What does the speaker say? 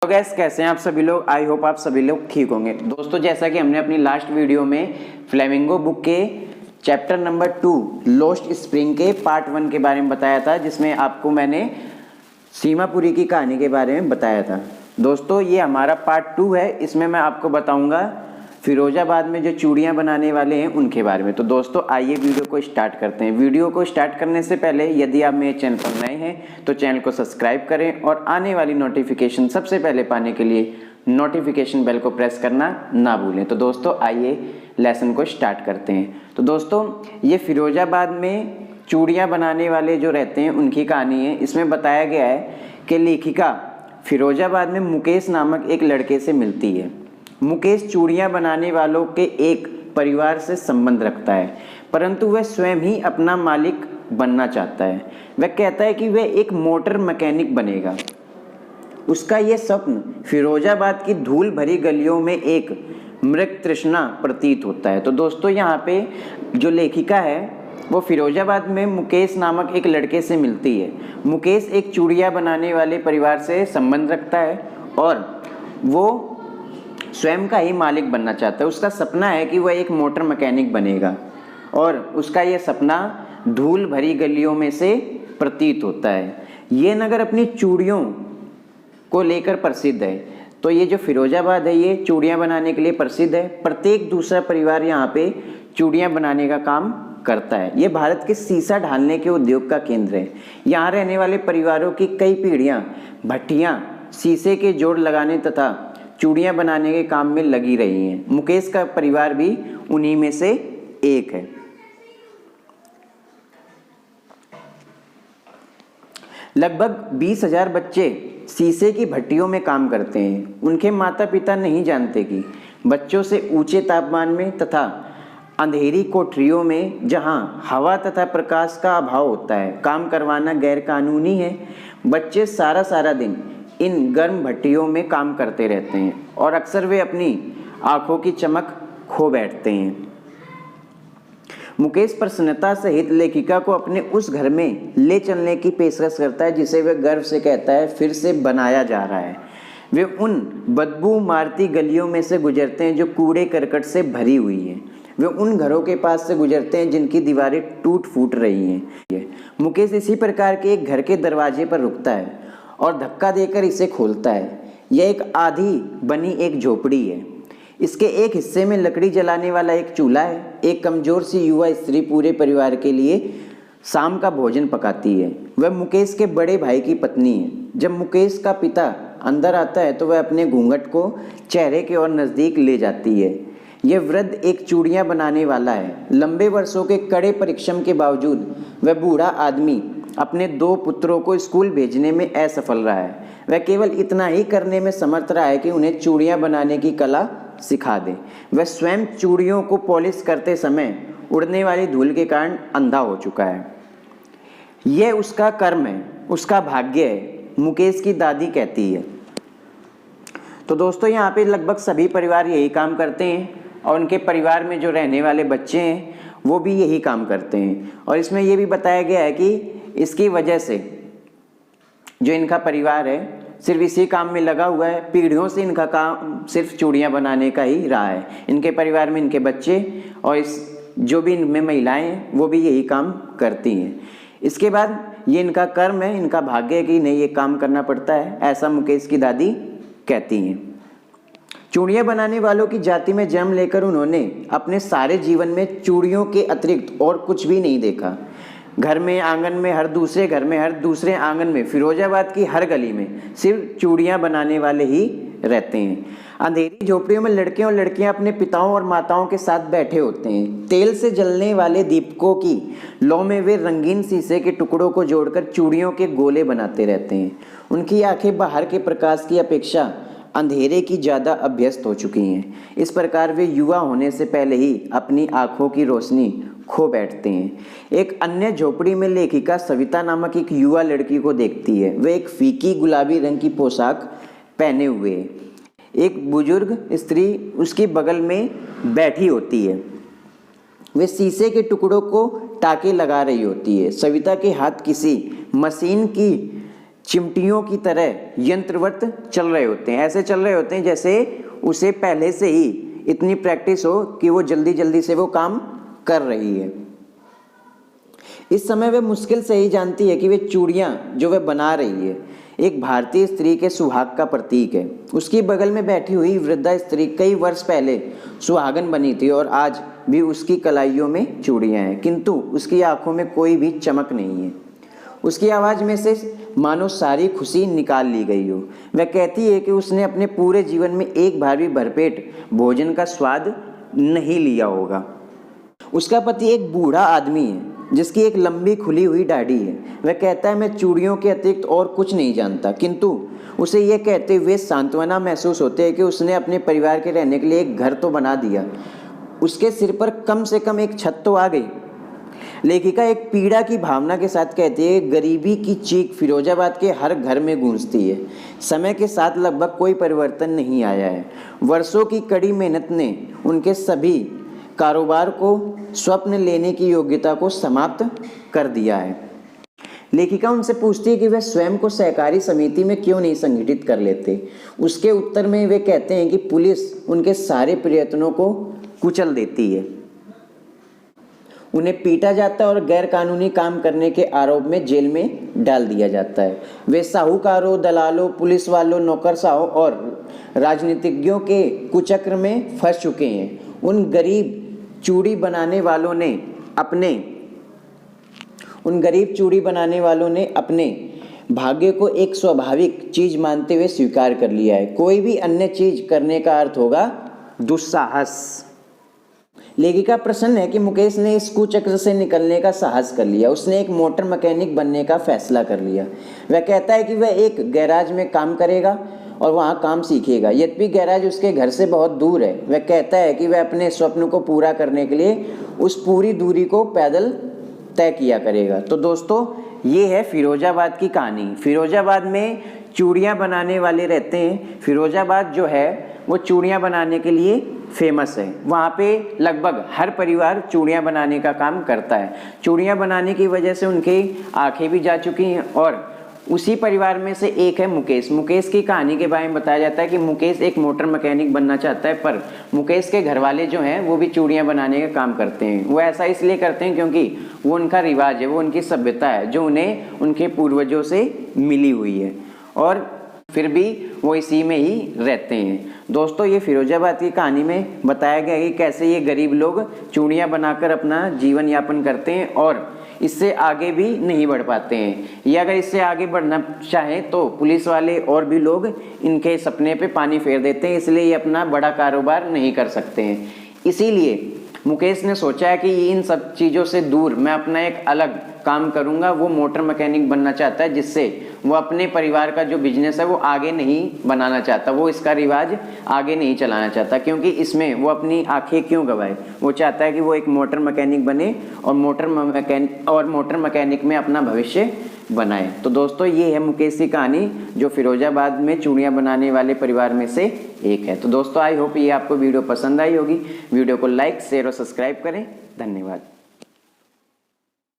तो गैस कैसे हैं आप सभी लोग। आई होप आप सभी लोग ठीक होंगे। दोस्तों जैसा कि हमने अपनी लास्ट वीडियो में फ्लेमिंगो बुक के चैप्टर नंबर 2 लॉस्ट स्प्रिंग के पार्ट 1 के बारे में बताया था, जिसमें आपको मैंने सीमापुरी की कहानी के बारे में बताया था। दोस्तों ये हमारा पार्ट 2 है। इसमें मैं आपको बताऊंगा फिरोजाबाद में जो चूड़ियाँ बनाने वाले हैं उनके बारे में। तो दोस्तों आइए वीडियो को स्टार्ट करते हैं। वीडियो को स्टार्ट करने से पहले यदि आप मेरे चैनल पर नए हैं तो चैनल को सब्सक्राइब करें और आने वाली नोटिफिकेशन सबसे पहले पाने के लिए नोटिफिकेशन बेल को प्रेस करना ना भूलें। तो दोस्तों आइए लेसन को स्टार्ट करते हैं। तो दोस्तों ये फिरोजाबाद में चूड़ियाँ बनाने वाले जो रहते हैं उनकी कहानी है। इसमें बताया गया है कि लेखिका फिरोजाबाद में मुकेश नामक एक लड़के से मिलती है। मुकेश चूड़ियाँ बनाने वालों के एक परिवार से संबंध रखता है, परंतु वह स्वयं ही अपना मालिक बनना चाहता है। वह कहता है कि वह एक मोटर मैकेनिक बनेगा। उसका यह स्वप्न फिरोजाबाद की धूल भरी गलियों में एक मृग तृष्णा प्रतीत होता है। तो दोस्तों यहाँ पे जो लेखिका है वो फिरोजाबाद में मुकेश नामक एक लड़के से मिलती है। मुकेश एक चूड़ियाँ बनाने वाले परिवार से संबंध रखता है और वो स्वयं का ही मालिक बनना चाहता है। उसका सपना है कि वह एक मोटर मैकेनिक बनेगा और उसका यह सपना धूल भरी गलियों में से प्रतीत होता है। ये नगर अपनी चूड़ियों को लेकर प्रसिद्ध है। तो ये जो फिरोजाबाद है ये चूड़ियाँ बनाने के लिए प्रसिद्ध है। प्रत्येक दूसरा परिवार यहाँ पे चूड़ियाँ बनाने का काम करता है। ये भारत के सीसा ढालने के उद्योग का केंद्र है। यहाँ रहने वाले परिवारों की कई पीढ़ियाँ भट्टियाँ शीशे के जोड़ लगाने तथा चूड़ियाँ बनाने के काम में लगी रही हैं। मुकेश का परिवार भी उन्हीं में से एक है। लगभग 20,000 बच्चे शीशे की भट्टियों में काम करते हैं। उनके माता पिता नहीं जानते कि बच्चों से ऊंचे तापमान में तथा अंधेरी कोठरियों में जहां हवा तथा प्रकाश का अभाव होता है काम करवाना गैर कानूनी है। बच्चे सारा दिन इन गर्म भट्टियों में काम करते रहते हैं और अक्सर वे अपनी आंखों की चमक खो बैठते हैं। मुकेश प्रसन्नता सहित लेखिका को अपने उस घर में ले चलने की पेशकश करता है जिसे वह गर्व से कहता है फिर से बनाया जा रहा है। वे उन बदबू मारती गलियों में से गुजरते हैं जो कूड़े करकट से भरी हुई है। वे उन घरों के पास से गुजरते हैं जिनकी दीवारें टूट फूट रही हैं। मुकेश इसी प्रकार के एक घर के दरवाजे पर रुकता है और धक्का देकर इसे खोलता है। यह एक आधी बनी एक झोपड़ी है। इसके एक हिस्से में लकड़ी जलाने वाला एक चूल्हा है। एक कमजोर सी युवा स्त्री पूरे परिवार के लिए शाम का भोजन पकाती है। वह मुकेश के बड़े भाई की पत्नी है। जब मुकेश का पिता अंदर आता है तो वह अपने घूंघट को चेहरे के और नज़दीक ले जाती है। यह वृद्ध एक चूड़ियाँ बनाने वाला है। लंबे वर्षों के कड़े परिश्रम के बावजूद वह बूढ़ा आदमी अपने 2 पुत्रों को स्कूल भेजने में असफल रहा है। वह केवल इतना ही करने में समर्थ रहा है कि उन्हें चूड़ियाँ बनाने की कला सिखा दे। वह स्वयं चूड़ियों को पॉलिश करते समय उड़ने वाली धूल के कारण अंधा हो चुका है। यह उसका कर्म है, उसका भाग्य है, मुकेश की दादी कहती है। तो दोस्तों यहाँ पे लगभग सभी परिवार यही काम करते हैं और उनके परिवार में जो रहने वाले बच्चे हैं वो भी यही काम करते हैं। और इसमें ये भी बताया गया है कि इसकी वजह से जो इनका परिवार है सिर्फ इसी काम में लगा हुआ है। पीढ़ियों से इनका काम सिर्फ चूड़ियाँ बनाने का ही रहा है। इनके परिवार में इनके बच्चे और इस जो भी इनमें महिलाएं हैं वो भी यही काम करती हैं। इसके बाद ये इनका कर्म है, इनका भाग्य है कि नहीं ये काम करना पड़ता है, ऐसा मुकेश की दादी कहती हैं। चूड़ियाँ बनाने वालों की जाति में जन्म लेकर उन्होंने अपने सारे जीवन में चूड़ियों के अतिरिक्त और कुछ भी नहीं देखा। घर में, आंगन में, हर दूसरे घर में, हर दूसरे आंगन में, फिरोजाबाद की हर गली में सिर्फ चूड़ियाँ बनाने वाले ही रहते हैं। अंधेरी झोपड़ियों में लड़के और लड़कियां अपने पिताओं और माताओं के साथ बैठे होते हैं। तेल से जलने वाले दीपकों की लौ में वे रंगीन शीशे के टुकड़ों को जोड़कर चूड़ियों के गोले बनाते रहते हैं। उनकी आंखें बाहर के प्रकाश की अपेक्षा अंधेरे की ज़्यादा अभ्यस्त हो चुकी हैं। इस प्रकार वे युवा होने से पहले ही अपनी आँखों की रोशनी खो बैठते हैं। एक अन्य झोपड़ी में लेखिका सविता नामक एक युवा लड़की को देखती है। वह एक फीकी गुलाबी रंग की पोशाक पहने हुए एक बुजुर्ग स्त्री उसके बगल में बैठी होती है। वे शीशे के टुकड़ों को टाके लगा रही होती है। सविता के हाथ किसी मशीन की चिमटियों की तरह यंत्रवत चल रहे होते हैं। ऐसे चल रहे होते हैं जैसे उसे पहले से ही इतनी प्रैक्टिस हो कि वो जल्दी जल्दी से वो काम कर रही है। इस समय वह मुश्किल से ही जानती है कि वे चूड़ियाँ जो वह बना रही है एक भारतीय स्त्री के सुहाग का प्रतीक है। उसकी बगल में बैठी हुई वृद्धा स्त्री कई वर्ष पहले सुहागन बनी थी और आज भी उसकी कलाइयों में चूड़ियाँ हैं, किंतु उसकी आंखों में कोई भी चमक नहीं है। उसकी आवाज़ में से मानो सारी खुशी निकाल ली गई हो। वह कहती है कि उसने अपने पूरे जीवन में एक बार भी भरपेट भोजन का स्वाद नहीं लिया होगा। उसका पति एक बूढ़ा आदमी है जिसकी एक लंबी खुली हुई दाढ़ी है। वह कहता है, मैं चूड़ियों के अतिरिक्त और कुछ नहीं जानता, किंतु उसे यह कहते हुए सांत्वना महसूस होती है कि उसने अपने परिवार के रहने के लिए एक घर तो बना दिया, उसके सिर पर कम से कम एक छत तो आ गई। लेखिका एक पीड़ा की भावना के साथ कहती है, गरीबी की चीख फिरोजाबाद के हर घर में गूंजती है। समय के साथ लगभग कोई परिवर्तन नहीं आया है। वर्षों की कड़ी मेहनत ने उनके सभी कारोबार को स्वप्न लेने की योग्यता को समाप्त कर दिया है। लेखिका उनसे पूछती है कि वे स्वयं को सहकारी समिति में क्यों नहीं संगठित कर लेते। उसके उत्तर में वे कहते हैं कि पुलिस उनके सारे प्रयत्नों को कुचल देती है, उन्हें पीटा जाता है और गैर कानूनी काम करने के आरोप में जेल में डाल दिया जाता है। वे साहूकारों, दलालों, पुलिस वालों, नौकरशाहों और राजनीतिज्ञों के कुचक्र में फंस चुके हैं। उन गरीब चूड़ी बनाने वालों ने अपने भाग्य को एक स्वाभाविक चीज मानते हुए स्वीकार कर लिया है। कोई भी अन्य चीज करने का अर्थ होगा दुस्साहस। लेखिका प्रसन्न है कि मुकेश ने इस कुचक्र से निकलने का साहस कर लिया। उसने एक मोटर मैकेनिक बनने का फैसला कर लिया। वह कहता है कि वह एक गैराज में काम करेगा और वहाँ काम सीखेगा। यद्यपि गैराज उसके घर से बहुत दूर है, वह कहता है कि वह अपने स्वप्न को पूरा करने के लिए उस पूरी दूरी को पैदल तय किया करेगा। तो दोस्तों, ये है फिरोजाबाद की कहानी। फिरोजाबाद में चूड़ियाँ बनाने वाले रहते हैं। फिरोजाबाद जो है वो चूड़ियाँ बनाने के लिए फेमस है। वहाँ पे लगभग हर परिवार चूड़ियाँ बनाने का काम करता है। चूड़ियाँ बनाने की वजह से उनकी आंखें भी जा चुकी हैं। और उसी परिवार में से एक है मुकेश। मुकेश की कहानी के बारे में बताया जाता है कि मुकेश एक मोटर मैकेनिक बनना चाहता है, पर मुकेश के घर वाले जो हैं वो भी चूड़ियाँ बनाने का काम करते हैं। वो ऐसा इसलिए करते हैं क्योंकि वो उनका रिवाज है, वो उनकी सभ्यता है जो उन्हें उनके पूर्वजों से मिली हुई है, और फिर भी वो इसी में ही रहते हैं। दोस्तों, ये फिरोजाबाद की कहानी में बताया गया है कि कैसे ये गरीब लोग चूड़ियाँ बनाकर अपना जीवन यापन करते हैं और इससे आगे भी नहीं बढ़ पाते हैं। या अगर इससे आगे बढ़ना चाहें तो पुलिस वाले और भी लोग इनके सपने पे पानी फेर देते हैं, इसलिए ये अपना बड़ा कारोबार नहीं कर सकते हैं। इसीलिए मुकेश ने सोचा है कि इन सब चीज़ों से दूर मैं अपना एक अलग काम करूंगा। वो मोटर मैकेनिक बनना चाहता है, जिससे वो अपने परिवार का जो बिजनेस है वो आगे नहीं बनाना चाहता, वो इसका रिवाज आगे नहीं चलाना चाहता, क्योंकि इसमें वो अपनी आंखें क्यों गवाए। वो चाहता है कि वो एक मोटर मैकेनिक बने और मोटर मैकेनिक में अपना भविष्य बनाए। तो दोस्तों, ये है मुकेश की कहानी जो फिरोजाबाद में चूड़ियाँ बनाने वाले परिवार में से एक है। तो दोस्तों, आई होप ये आपको वीडियो पसंद आई होगी। वीडियो को लाइक, शेयर और सब्सक्राइब करें। धन्यवाद।